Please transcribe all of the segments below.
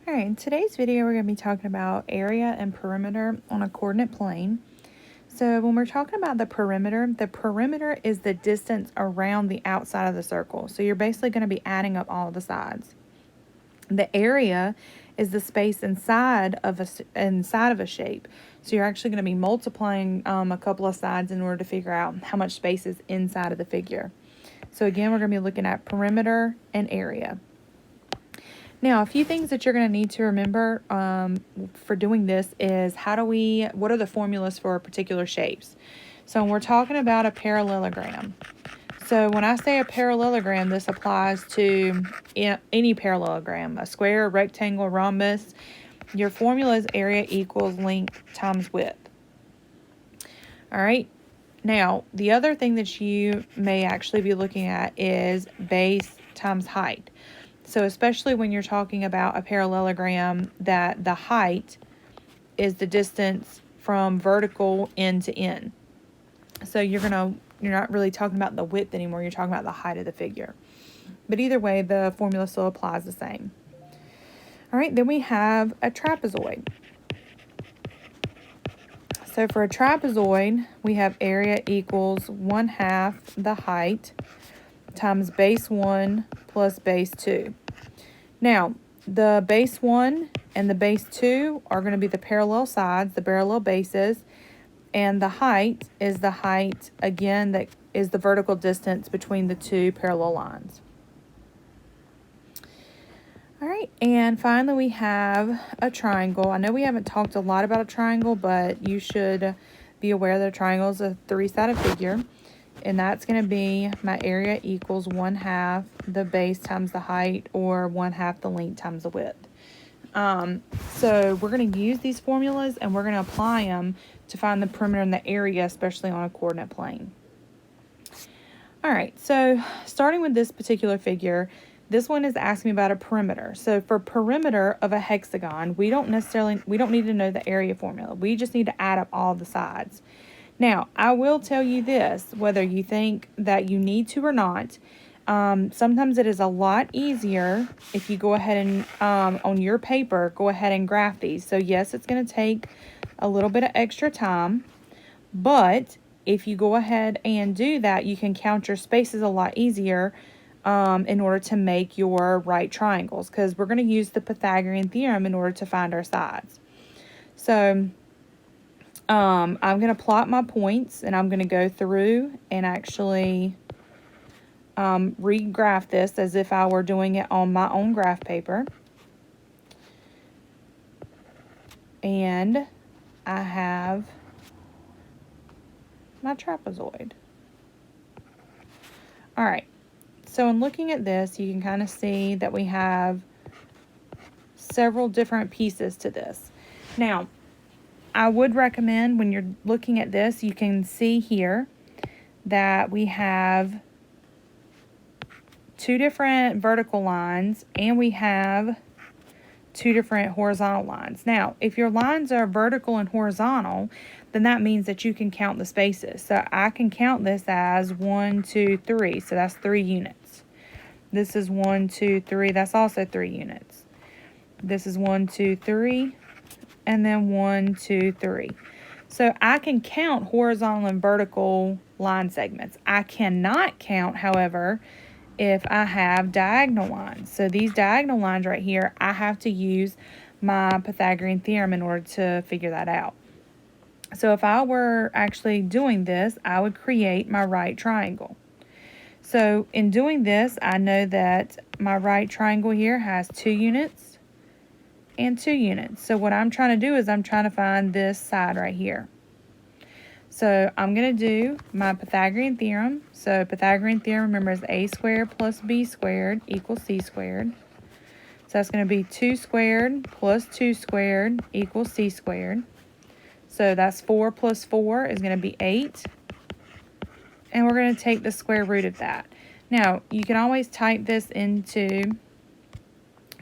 Alright, in today's video we're going to be talking about area and perimeter on a coordinate plane. So when we're talking about the perimeter is the distance around the outside of the circle. So you're basically going to be adding up all the sides. The area is the space inside of a shape. So you're actually going to be multiplying a couple of sides in order to figure out how much space is inside of the figure. So again, we're going to be looking at perimeter and area. Now, a few things that you're going to need to remember for doing this is what are the formulas for particular shapes? So when we're talking about a parallelogram, so when I say a parallelogram, this applies to any parallelogram, a square, a rectangle, rhombus. Your formula is area equals length times width. All right. Now, the other thing that you may actually be looking at is base times height. So especially when you're talking about a parallelogram, that the height is the distance from vertical end to end. So you're not really talking about the width anymore, you're talking about the height of the figure. But either way, the formula still applies the same. All right, then we have a trapezoid. So for a trapezoid, we have area equals 1/2 the height times base 1 plus base 2. Now, the base 1 and the base 2 are going to be the parallel sides, the parallel bases, and the height is the height, again, that is the vertical distance between the two parallel lines. All right, and finally we have a triangle. I know we haven't talked a lot about a triangle, but you should be aware that a triangle is a three-sided figure. And that's going to be my area equals 1/2 the base times the height, or 1/2 the length times the width. So we're going to use these formulas and we're going to apply them to find the perimeter and the area, especially on a coordinate plane. All right, so starting with this particular figure, this one is asking me about a perimeter. So for perimeter of a hexagon, we don't need to know the area formula. We just need to add up all the sides. Now, I will tell you this, whether you think that you need to or not, sometimes it is a lot easier if you go ahead and, on your paper, go ahead and graph these. So yes, it's going to take a little bit of extra time, but if you go ahead and do that, you can count your spaces a lot easier in order to make your right triangles, because we're going to use the Pythagorean theorem in order to find our sides. So I'm going to plot my points, and I'm going to go through and actually regraph this as if I were doing it on my own graph paper. And I have my trapezoid. All right, so in looking at this, you can kind of see that we have several different pieces to this. Now, I would recommend when you're looking at this, you can see here that we have two different vertical lines and we have two different horizontal lines. Now, if your lines are vertical and horizontal, then that means that you can count the spaces. So I can count this as 1, 2, 3. So that's 3 units. This is 1, 2, 3. That's also 3 units. This is 1, 2, 3. And then 1, 2, 3. So I can count horizontal and vertical line segments. I cannot count, however, if I have diagonal lines. So these diagonal lines right here, I have to use my Pythagorean theorem in order to figure that out. So if I were actually doing this, I would create my right triangle. So in doing this, I know that my right triangle here has 2 units and 2 units. So what I'm trying to do is I'm trying to find this side right here. So I'm going to do my Pythagorean theorem. So Pythagorean theorem, remember, is a squared plus b squared equals c squared. So that's going to be 2 squared plus 2 squared equals c squared. So that's 4 plus 4 is going to be 8. And we're going to take the square root of that. Now, you can always type this into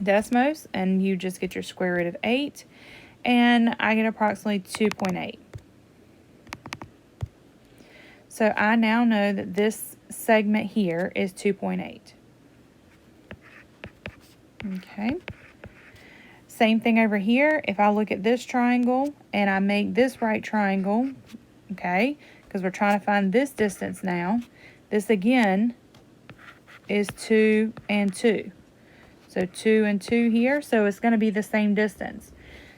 Desmos and you just get your square root of 8. And I get approximately 2.8. So I now know that this segment here is 2.8. Okay. Same thing over here. If I look at this triangle and I make this right triangle, okay, because we're trying to find this distance now. This again is 2 and 2. So 2 and 2 here, so it's going to be the same distance.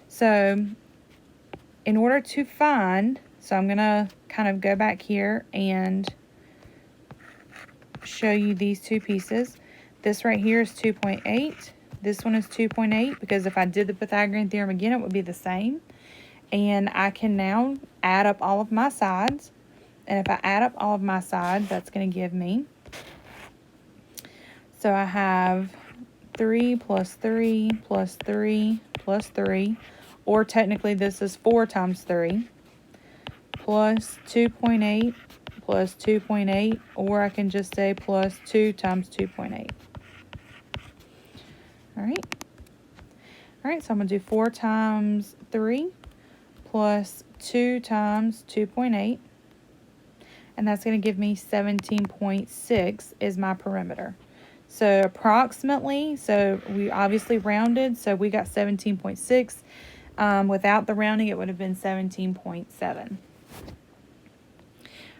So in order to find, so I'm going to kind of go back here and show you these two pieces. This right here is 2.8. This one is 2.8 because if I did the Pythagorean theorem again, it would be the same. And I can now add up all of my sides. And if I add up all of my sides, that's going to give me, so I have 3 plus 3 plus 3 plus 3, or technically this is 4 times 3, plus 2.8 plus 2.8, or I can just say plus 2 times 2.8. All right, so I'm going to do 4 times 3 plus 2 times 2.8, and that's going to give me 17.6 is my perimeter. So approximately, so we obviously rounded, so we got 17.6. Without the rounding, it would have been 17.7.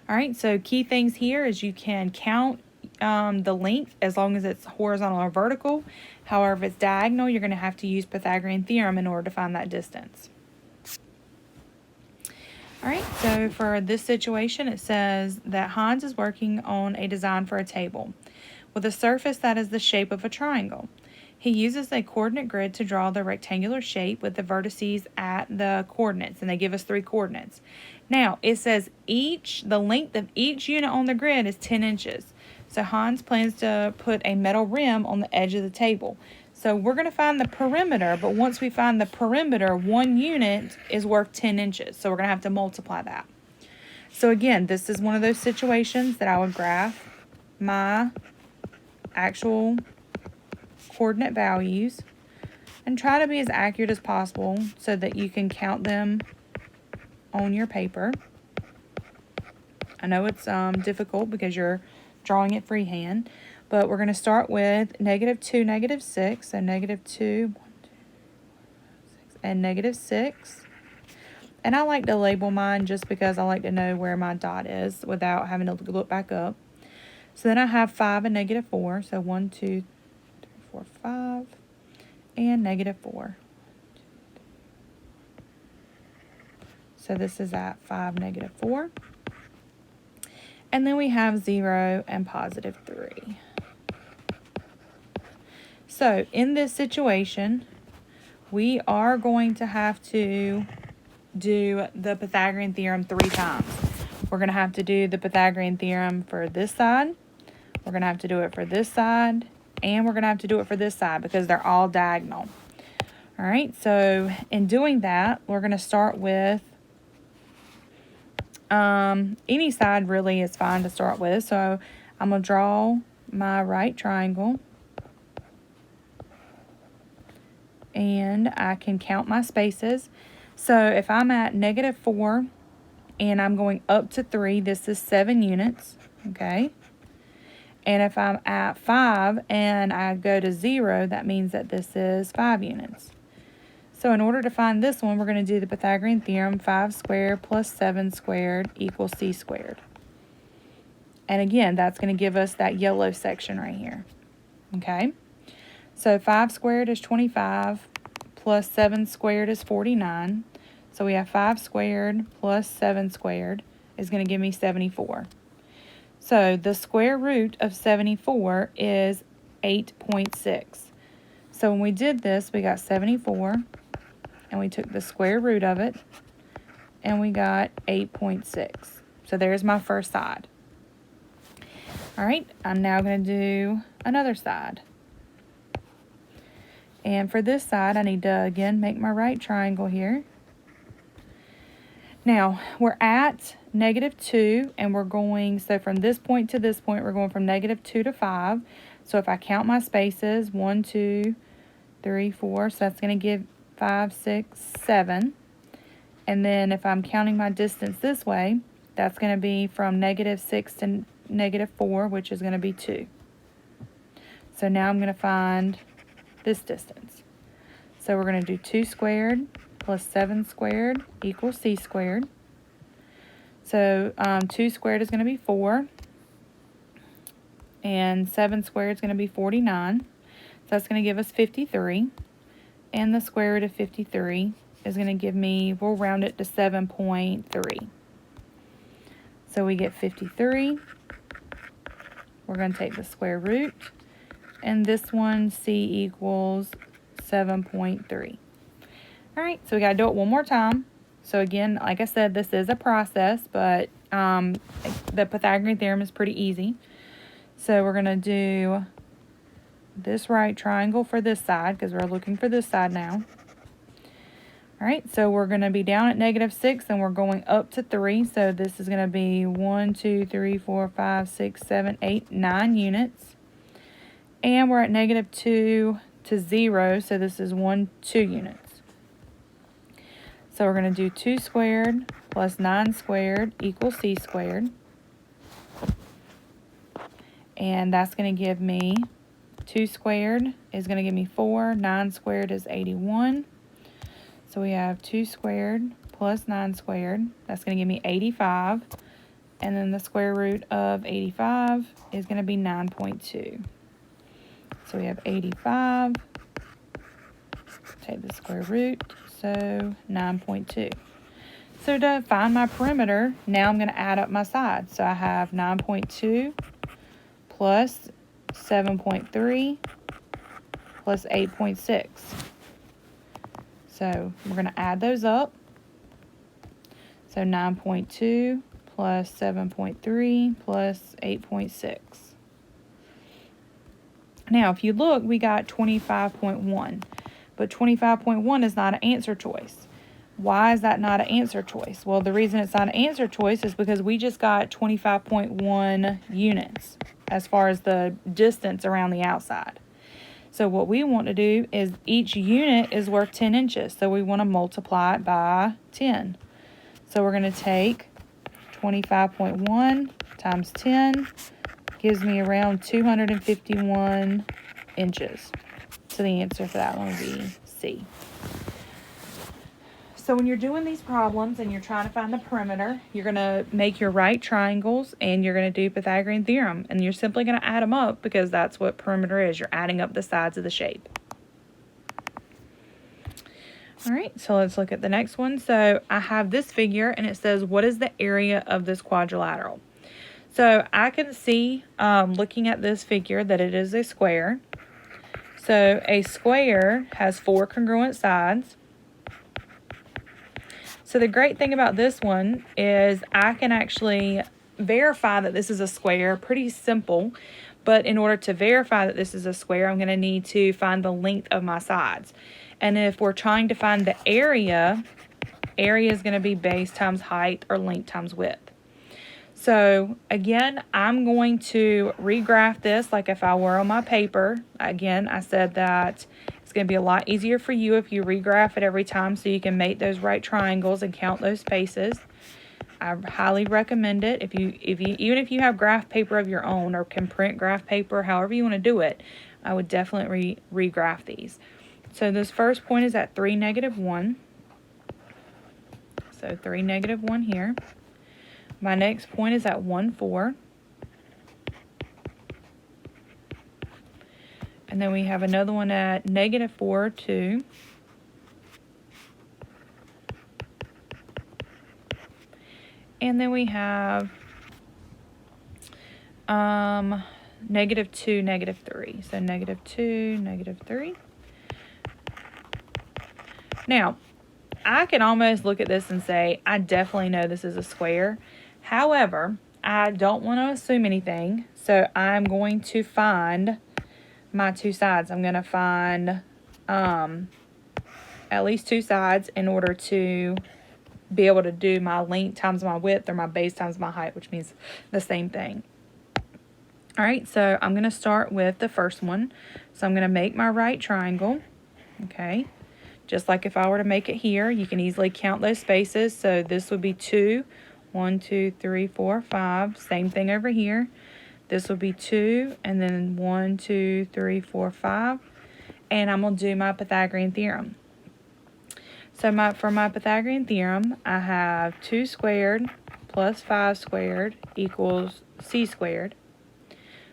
All right, so key things here is you can count the length as long as it's horizontal or vertical. However, if it's diagonal, you're going to have to use Pythagorean theorem in order to find that distance. All right, so for this situation, it says that Hans is working on a design for a table with a surface that is the shape of a triangle. He uses a coordinate grid to draw the rectangular shape with the vertices at the coordinates, and they give us 3 coordinates. Now, it says the length of each unit on the grid is 10 inches. So Hans plans to put a metal rim on the edge of the table. So we're going to find the perimeter, but once we find the perimeter, 1 unit is worth 10 inches. So we're going to have to multiply that. So again, this is one of those situations that I would graph my actual coordinate values and try to be as accurate as possible so that you can count them on your paper. I know it's difficult because you're drawing it freehand, but we're going to start with -2, -6, so -2, 1, 2, 3, 4, 5, 6, and -6. And I like to label mine just because I like to know where my dot is without having to look back up. So then I have 5 and -4, so 1, 2, 3, 4, 5, and -4. So this is at 5, -4. And then we have 0 and +3. So in this situation, we are going to have to do the Pythagorean theorem 3 times. We're going to have to do the Pythagorean theorem for this side. We're going to have to do it for this side. And we're going to have to do it for this side because they're all diagonal. All right, so in doing that, we're going to start with any side really is fine to start with. So I'm going to draw my right triangle. And I can count my spaces. So if I'm at -4 and I'm going up to 3, this is 7 units, okay? And if I'm at 5 and I go to 0, that means that this is 5 units. So in order to find this one, we're going to do the Pythagorean theorem, 5 squared plus 7 squared equals c squared. And again, that's going to give us that yellow section right here, okay? So 5 squared is 25 plus 7 squared is 49. So we have 5 squared plus 7 squared is going to give me 74. So the square root of 74 is 8.6. So when we did this, we got 74, and we took the square root of it, and we got 8.6. So there's my first side. All right, I'm now going to do another side. And for this side, I need to, again, make my right triangle here. Now, we're at -2, and we're going, so from this point to this point, we're going from -2 to 5. So if I count my spaces, 1, 2, 3, 4, so that's going to give 5, 6, 7. And then if I'm counting my distance this way, that's going to be from -6 to -4, which is going to be 2. So now I'm going to find this distance. So we're going to do 2 squared plus 7 squared equals c squared. So 2 squared is going to be 4. And 7 squared is going to be 49. So that's going to give us 53. And the square root of 53 is going to give me, we'll round it to 7.3. So we get 53. We're going to take the square root. And this one, c equals 7.3. All right, so we got to do it one more time. So again, like I said, this is a process, but the Pythagorean theorem is pretty easy. So we're going to do this right triangle for this side because we're looking for this side now. All right, so we're going to be down at -6 and we're going up to 3. So this is going to be 1, 2, 3, 4, 5, 6, 7, 8, 9 units. And we're at -2 to 0, so this is 1, 2 units. So we're going to do 2 squared plus 9 squared equals c squared. And that's going to give me 2 squared is going to give me 4. 9 squared is 81. So we have 2 squared plus 9 squared. That's going to give me 85. And then the square root of 85 is going to be 9.2. So we have 85. Take the square root. So 9.2. So to find my perimeter, now I'm going to add up my sides. So I have 9.2 plus 7.3 plus 8.6. So we're going to add those up. So 9.2 plus 7.3 plus 8.6. Now, if you look, we got 25.1. But 25.1 is not an answer choice. Why is that not an answer choice? Well, the reason it's not an answer choice is because we just got 25.1 units as far as the distance around the outside. So what we want to do is each unit is worth 10 inches. So we want to multiply it by 10. So we're going to take 25.1 times 10 gives me around 251 inches. So the answer for that one would be C. So when you're doing these problems and you're trying to find the perimeter, you're going to make your right triangles and you're going to do Pythagorean theorem. And you're simply going to add them up because that's what perimeter is. You're adding up the sides of the shape. All right, so let's look at the next one. So I have this figure and it says, what is the area of this quadrilateral? So I can see, looking at this figure, that it is a square. So a square has 4 congruent sides. So the great thing about this one is I can actually verify that this is a square. Pretty simple. But in order to verify that this is a square, I'm going to need to find the length of my sides. And if we're trying to find the area is going to be base times height or length times width. So again, I'm going to regraph this like if I were on my paper. Again, I said that it's going to be a lot easier for you if you regraph it every time so you can make those right triangles and count those spaces. I highly recommend it. Even if you have graph paper of your own or can print graph paper, however you want to do it, I would definitely regraph these. So this first point is at 3, -1. So 3, -1 here. My next point is at 1, 4. And then we have another one at -4, 2. And then we have -2, -3. So -2, -3. Now, I can almost look at this and say, I definitely know this is a square. However, I don't want to assume anything. So I'm going to find my 2 sides. I'm going to find at least 2 sides in order to be able to do my length times my width or my base times my height, which means the same thing. All right, so I'm going to start with the first one. So I'm going to make my right triangle. Okay, just like if I were to make it here, you can easily count those spaces. So this would be 2, 1, 2, 3, 4, 5. Same thing over here. This would be 2, and then 1, 2, 3, 4, 5. and I'm going to do my Pythagorean theorem. So for my Pythagorean theorem, I have 2 squared plus 5 squared equals c squared.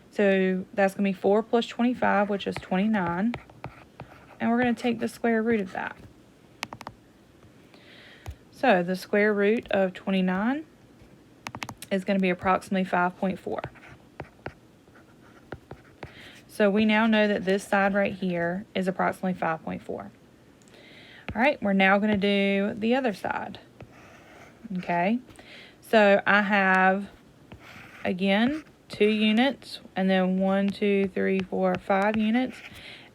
So that's going to be 4 plus 25, which is 29. And we're going to take the square root of that. So the square root of 29 is going to be approximately 5.4. So we now know that this side right here is approximately 5.4. All right, we're now going to do the other side. Okay, so I have, again, 2 units, and then 1, 2, 3, 4, 5 units.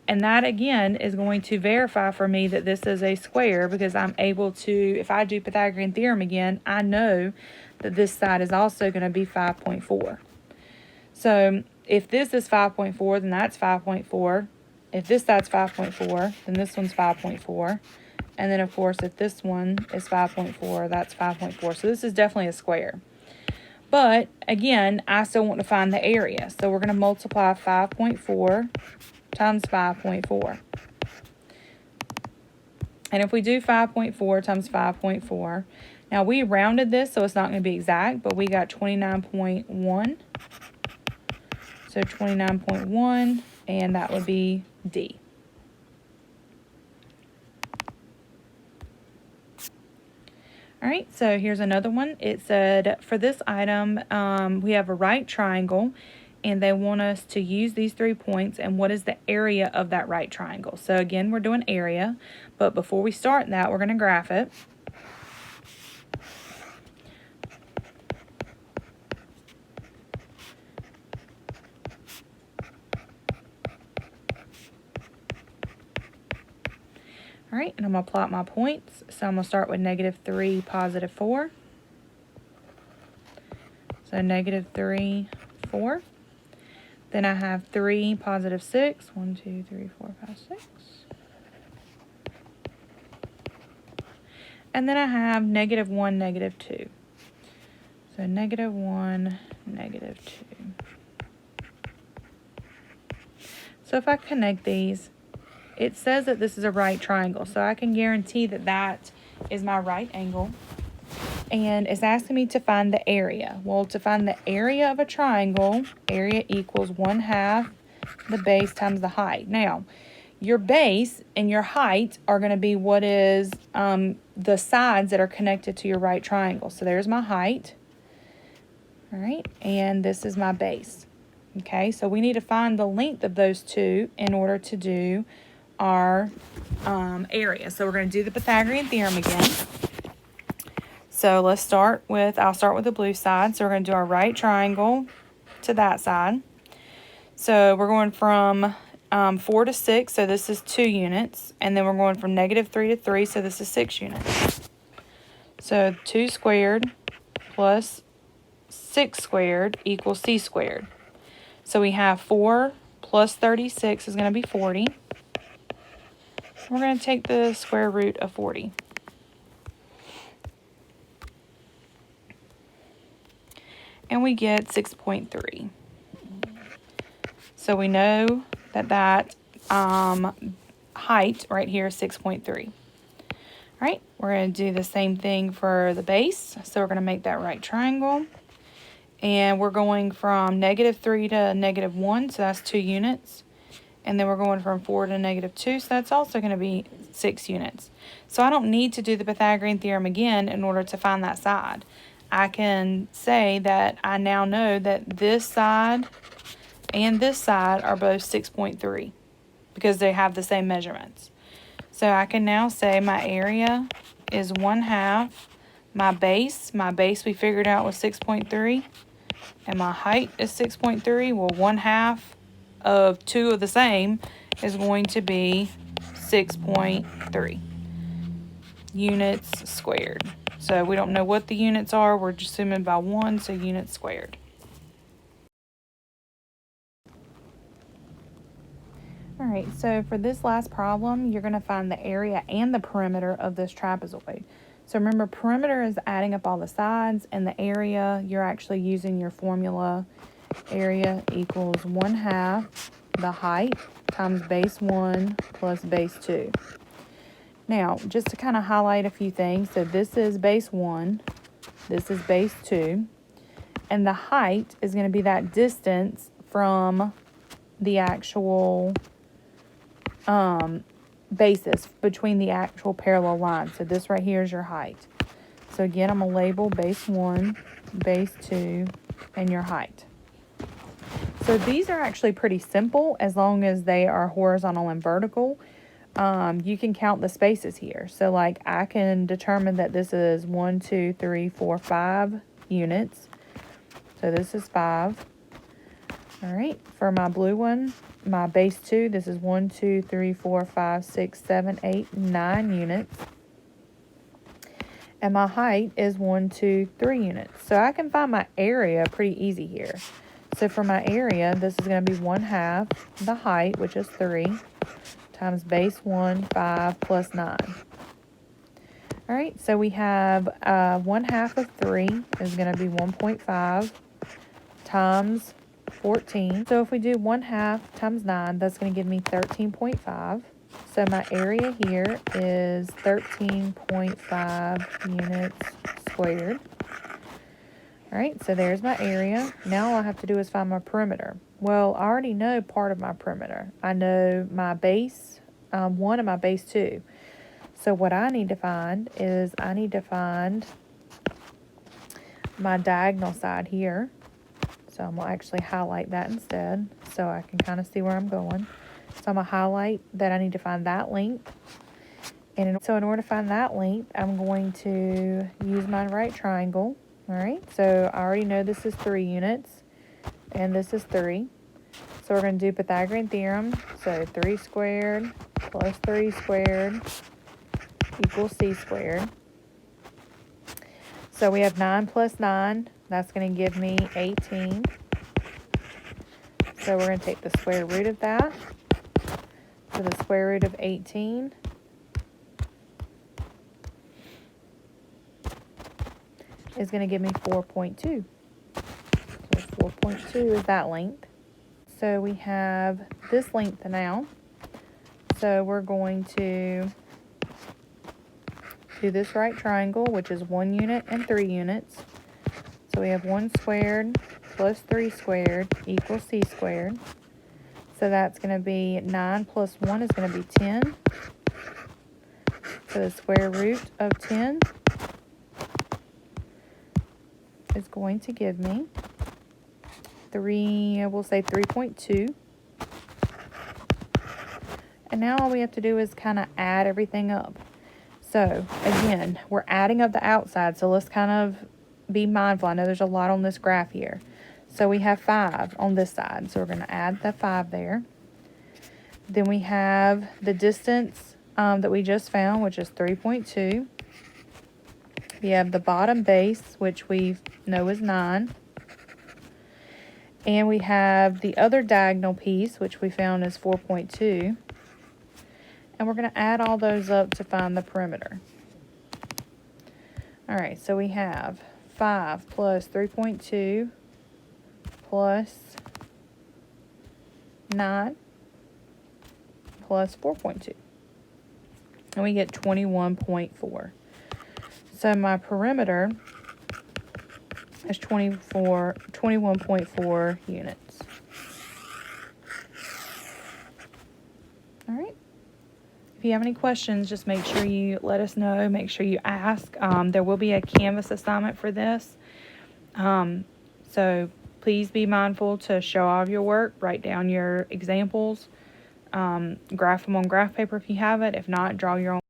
And that, again, is going to verify for me that this is a square, because I'm able to, if I do Pythagorean theorem again, I know that this side is also going to be 5.4. So if this is 5.4, then that's 5.4. If this side's 5.4, then this one's 5.4. And then, of course, if this one is 5.4, that's 5.4. So this is definitely a square. But, again, I still want to find the area. So we're going to multiply 5.4 times 5.4. And if we do 5.4 times 5.4, now we rounded this, so it's not going to be exact, but we got 29.1. So 29.1, and that would be D. All right, so here's another one. It said, for this item, we have a right triangle, and they want us to use these 3 points, and what is the area of that right triangle? So again, we're doing area, but before we start that, we're going to graph it. All right, and I'm going to plot my points. So I'm going to start with -3, +4. So -3, 4. Then I have 3, +6. 1, 2, 3, 4, 5, 6. And then I have -1, -2. So -1, -2. So if I connect these, it says that this is a right triangle. So I can guarantee that that is my right angle. And it's asking me to find the area. Well, to find the area of a triangle, area equals 1/2 the base times the height. Now, your base and your height are going to be what is the sides that are connected to your right triangle. So there's my height. All right, and this is my base. Okay, so we need to find the length of those two in order to do our area. So we're going to do the Pythagorean theorem again. So I'll start with the blue side. So we're going to do our right triangle to that side. So we're going from 4 to 6, so this is 2 units. And then we're going from -3 to 3, so this is 6 units. So 2 squared plus 6 squared equals c squared. So we have 4 plus 36 is going to be 40. We're going to take the square root of 40. And we get 6.3. So we know that height right here is 6.3. All right, we're going to do the same thing for the base. So we're going to make that right triangle. And we're going from -3 to -1, so that's 2 units. And then we're going from 4 to -2, so that's also going to be 6 units. So I don't need to do the Pythagorean theorem again in order to find that side. I can say that I now know that this side and this side are both 6.3 because they have the same measurements. So I can now say my area is 1/2 my base we figured out was 6.3, and my height is 6.3. Well, 1/2 of 2 of the same is going to be 6.3 units squared. So we don't know what the units are. We're just assuming by 1, so units squared. All right, so for this last problem, you're going to find the area and the perimeter of this trapezoid. So remember, perimeter is adding up all the sides, and the area, you're actually using your formula. Area equals 1/2 the height times base 1 plus base 2. Now, just to kind of highlight a few things, so this is base 1, this is base 2, and the height is going to be that distance from the actual basis between the actual parallel lines. So this right here is your height. So again, I'm going to label base 1, base 2, and your height. So these are actually pretty simple as long as they are horizontal and vertical. You can count the spaces here. So like I can determine that this is 1, 2, 3, 4, 5 units. So this is 5. All right, for my blue one, my base 2, this is 1, 2, 3, 4, 5, 6, 7, 8, 9 units. And my height is 1, 2, 3 units. So I can find my area pretty easy here. So for my area, this is going to be 1/2 the height, which is 3, times base 1, 5, plus 9. All right, so we have 1/2 of 3 is going to be 1.5 times 14. So if we do 1/2 times 9, that's going to give me 13.5. So my area here is 13.5 units squared. All right, so there's my area. Now all I have to do is find my perimeter. Well, I already know part of my perimeter. I know my base 1 and my base 2. So what I need to find is I need to find my diagonal side here. So I'm going to actually highlight that instead so I can kind of see where I'm going. So I'm going to highlight that I need to find that length. And so in order to find that length, I'm going to use my right triangle. All right, so I already know this is 3 units, and this is 3. So we're going to do Pythagorean theorem. So 3 squared plus 3 squared equals c squared. So we have 9 plus 9. That's going to give me 18. So we're going to take the square root of that. So the square root of 18 is going to give me 4.2. So 4.2 is that length. So we have this length now. So we're going to do this right triangle, which is 1 unit and 3 units. So we have 1 squared plus 3 squared equals c squared. So that's going to be 9 plus 1 is going to be 10. So the square root of 10 is going to give me 3.2. And now all we have to do is kind of add everything up. So again, we're adding up the outside, so let's kind of be mindful. I know there's a lot on this graph here. So we have 5 on this side, so we're going to add the 5 there. Then we have the distance that we just found, which is 3.2. We have the bottom base, which we know is 9. And we have the other diagonal piece, which we found is 4.2. And we're going to add all those up to find the perimeter. All right, so we have 5 plus 3.2 plus 9 plus 4.2. And we get 21.4. So my perimeter is 21.4 units. All right. If you have any questions, just make sure you let us know. Make sure you ask. There will be a Canvas assignment for this. So please be mindful to show all of your work. Write down your examples. Graph them on graph paper if you have it. If not, draw your own.